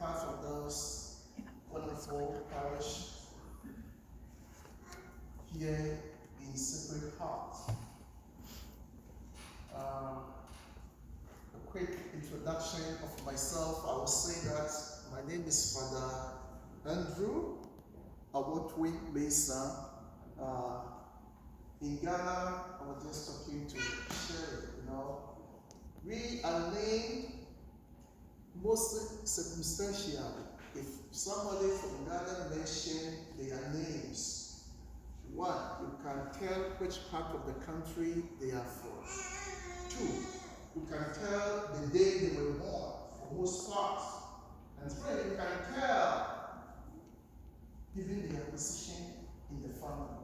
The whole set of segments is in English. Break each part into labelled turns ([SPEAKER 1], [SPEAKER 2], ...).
[SPEAKER 1] part of this wonderful parish here in Sacred Heart. A quick introduction of myself. I will say that my name is Father Andrew Awotwe Mesa. In Ghana, I was just talking to Sherry, we are named mostly circumstantially. If somebody from Ghana mentions their names, one, you can tell which part of the country they are from. Two, you can tell the day they were born, for most parts. And three, you can tell even their position in the family.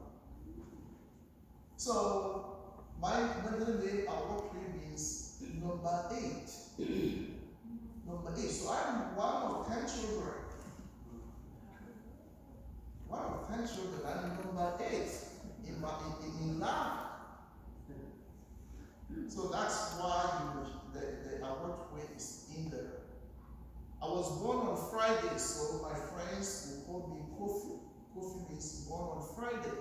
[SPEAKER 1] So, my middle name, Awotwe, means number 8. Number 8. So I'm one of 10 children. One of 10 children. I'm number 8 in life. So that's why the Awotwe is in there. I was born on Friday, so my friends will call me Kofi. Kofi means born on Friday.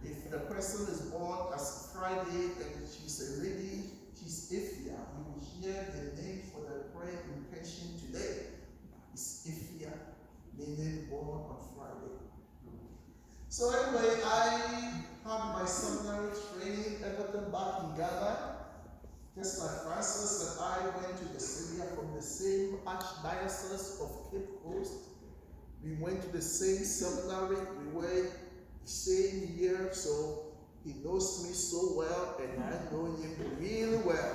[SPEAKER 1] If the person is born as Friday and she's a lady, she's Ifia, you will hear the name for the prayer intention today. It's Ifia, meaning born on Friday. So anyway, I had my seminary training, everything back in Ghana. Just like Francis and I went to the Syria from the same Archdiocese of Cape Coast. We went to the same seminary. We were the same year, so he knows me so well, and I know him really well.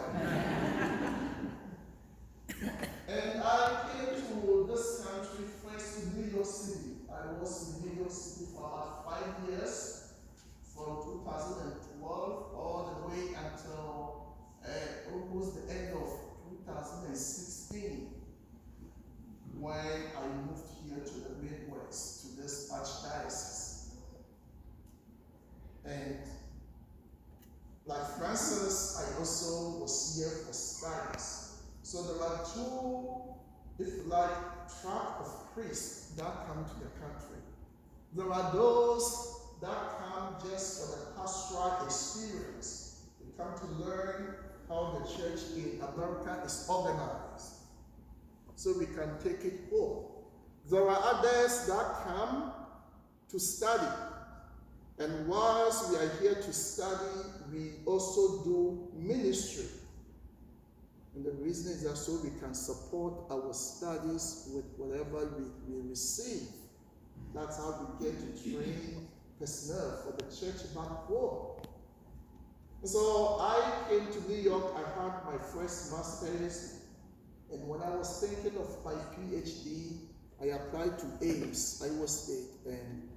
[SPEAKER 1] And I came to this country first to New York City. I was in New York City for about 5 years, from 2012 all the way until almost the end of 2016, when I moved here to the Midwest, to this Archdiocese. And like Francis, I also was here for studies. So there are two, if you like, track of priests that come to the country. There are those that come just for the pastoral experience. They come to learn how the church in America is organized, so we can take it home. There are others that come to study. And whilst we are here to study, we also do ministry. And the reason is that so we can support our studies with whatever we receive. That's how we get to train personnel for the church back home. So I came to New York, I had my first master's, and when I was thinking of my PhD, I applied to Ames, Iowa State, and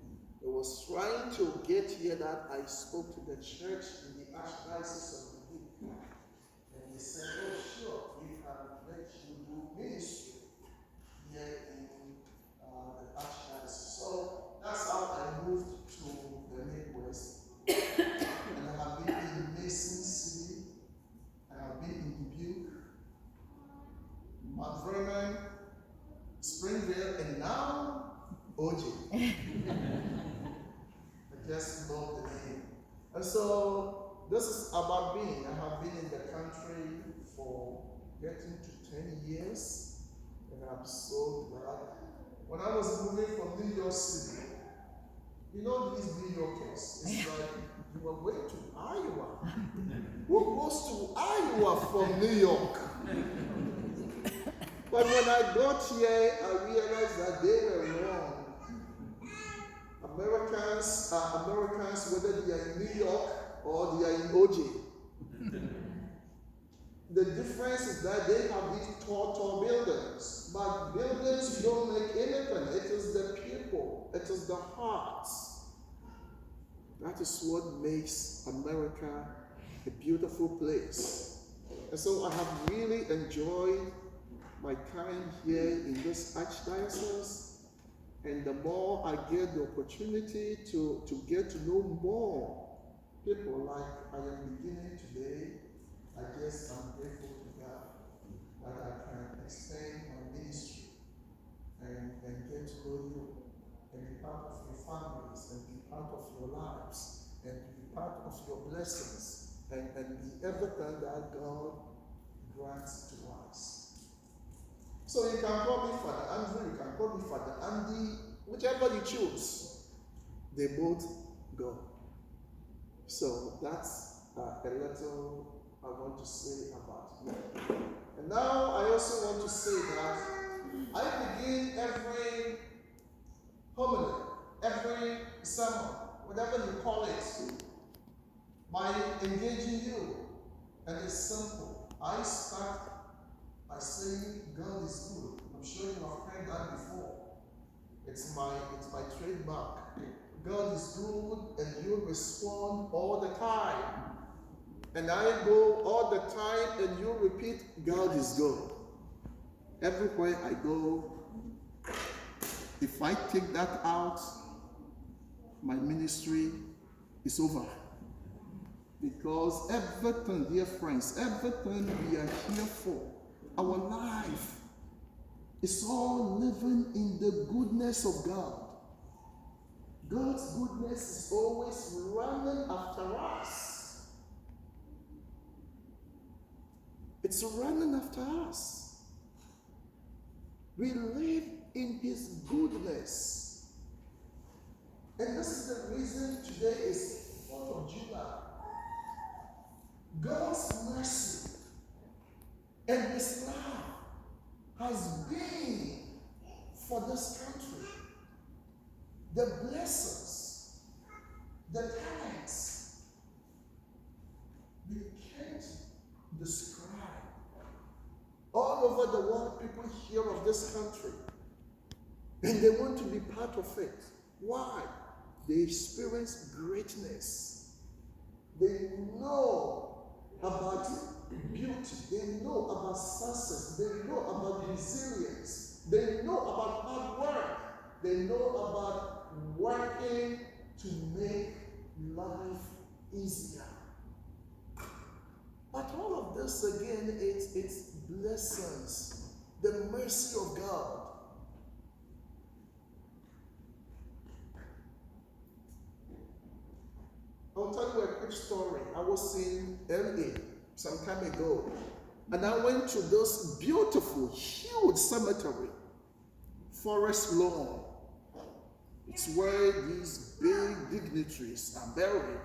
[SPEAKER 1] I was trying to get here that I spoke to the church in the Archdiocese of Dubuque. And they said, oh sure, we can let you do ministry here in the Archdiocese. So that's how I moved to the Midwest. And I have been in Mason City, I have been in Dubuque, Mount Vernon, Springville, and now OJ. I just love the name. And so this is about me. I have been in the country for getting to 10 years, and I'm so glad. When I was moving from New York City, you know these New Yorkers, it's like you were going to Iowa. Who goes to Iowa from New York? But when I got here, I realized that they were wrong. Americans are Americans whether they are in New York or they are in OJ. The difference is that they have these tall buildings. But buildings don't make anything. It is the people. It is the hearts. That is what makes America a beautiful place. And so I have really enjoyed my time here in this Archdiocese. And the more I get the opportunity to get to know more people like I am beginning today, I just am grateful to God that I can extend my ministry of your blessings and be everything that God grants to us. So you can call me Father Andrew, you can call me Father Andy, whichever you choose. They both go. So that's a little I want to say about me. And now I also want to say that I begin every homily, every sermon, whatever you call it, by engaging you. And it's simple. I start by saying God is good. I'm sure you have heard that before. It's my trademark. God is good, and you respond all the time. And I go all the time, and you repeat, God is good. Everywhere I go, if I take that out, my ministry is over. Because everything, dear friends, everything we are here for, our life, is all living in the goodness of God. God's goodness is always running after us. It's running after us. We live in His goodness. And this is the reason today is 4th of July. God's mercy and His love has been for this country. The blessings, the talents, we can't describe. All over the world, people hear of this country and they want to be part of it. Why? They experience greatness. They know about beauty. They know about success. They know about resilience. They know about hard work. They know about working to make life easier. But all of this again, it's blessings, the mercy of God. I'll tell you a quick story. I was in LA some time ago, and I went to this beautiful, huge cemetery, Forest Lawn. It's where these big dignitaries are buried.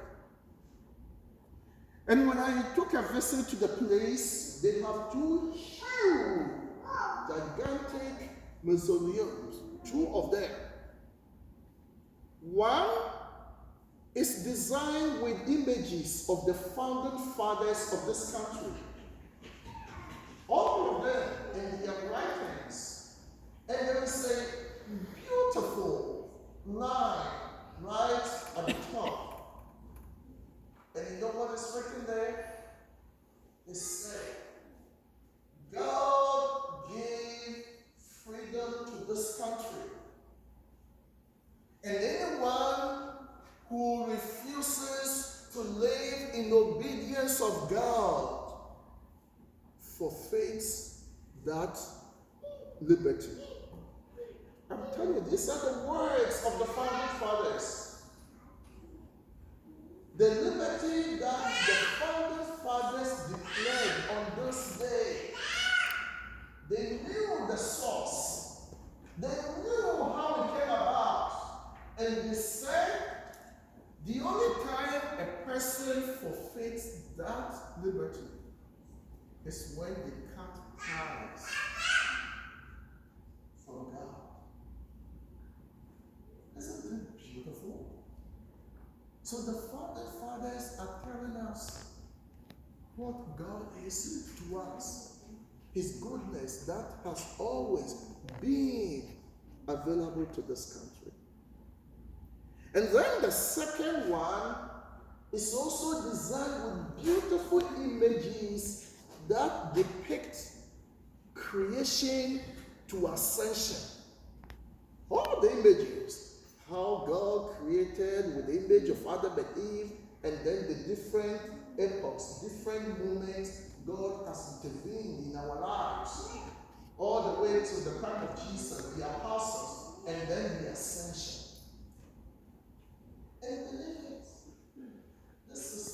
[SPEAKER 1] And when I took a visit to the place, they have two huge, gigantic mausoleums, two of them. One is designed with images of the founding fathers of this country. All of them in their writings. And there is a beautiful line right at the top. And you know what is written there? It says, God gave freedom to this country. And anyone who refuses to live in obedience of God forfeits that liberty. I'm telling you, these are the words of the founding fathers. The liberty that the founding fathers declared on this day. They knew the source. They knew how it came about. And they said, the only time a person forfeits that liberty is when they cut ties from God. Isn't it beautiful? So the founding fathers are telling us what God is to us. His goodness that has always been available to this country. And then the second one is also designed with beautiful images that depict creation to ascension. All the images, how God created with the image of Adam and Eve, and then the different epochs, different moments God has intervened in our lives, all the way to the time of Jesus, the apostles, and then the ascension. And believe it, this is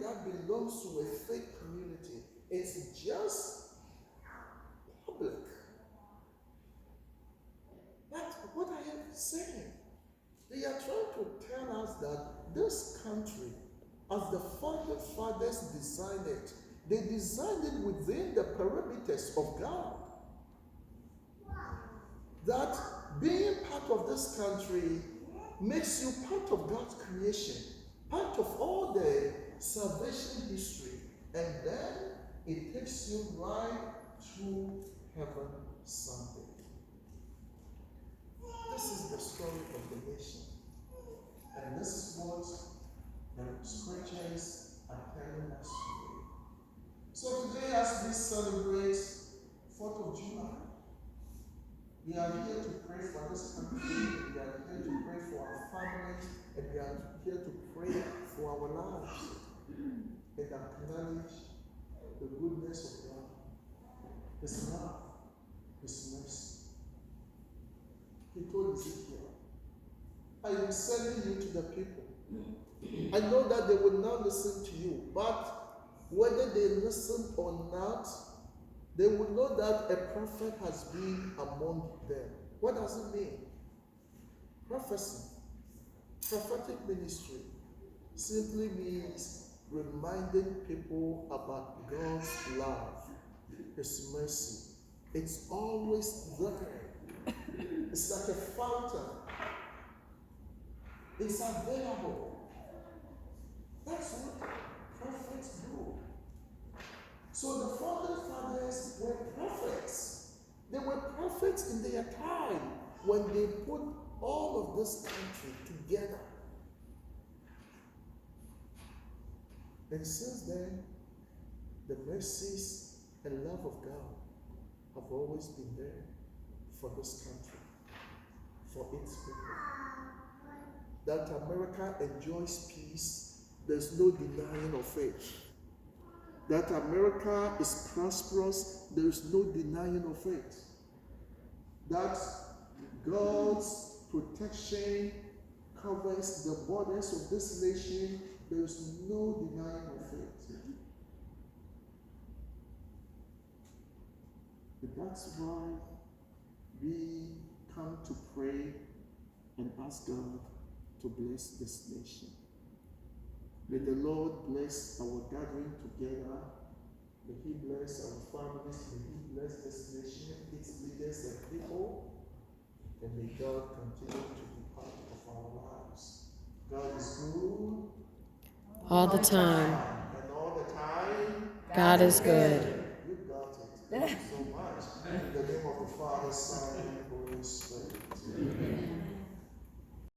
[SPEAKER 1] that belongs to a faith community is just public. That's what I am saying. They are trying to tell us that this country, as the founding fathers designed it, they designed it within the perimeters of God. That being part of this country makes you part of God's creation, part of all the salvation history, and then it takes you right to heaven someday. This is the story of the nation. And this is what the scriptures are telling us today. So today, as we celebrate 4th of July, we are here to pray for this country, we are here to pray for our families, and we are here to pray for our lives and acknowledge the goodness of God, His love, His mercy. He told Ezekiel, I am sending you to the people. I know that they will not listen to you, but whether they listen or not, they will know that a prophet has been among them. What does it mean? Prophecy, prophetic ministry, simply means reminding people about God's love, His mercy. It's always there. It's like a fountain. It's available. That's what prophets do. So the founding fathers were prophets. They were prophets in their time when they put all of this country together. And since then, the mercies and love of God have always been there for this country, for its people. That America enjoys peace, there's no denying of it. That America is prosperous, there is no denying of it. That God's protection covers the borders of this nation, there is no denying of it. But that's why we come to pray and ask God to bless this nation. May the Lord bless our gathering together. May He bless our families. May He bless this nation, its leaders and people. And may God continue to be part of our lives. God is good.
[SPEAKER 2] All the time.
[SPEAKER 1] And all the time,
[SPEAKER 2] God is good.
[SPEAKER 1] You got it. Thank you so much. In the name of the Father, Son, and Holy Spirit. Amen.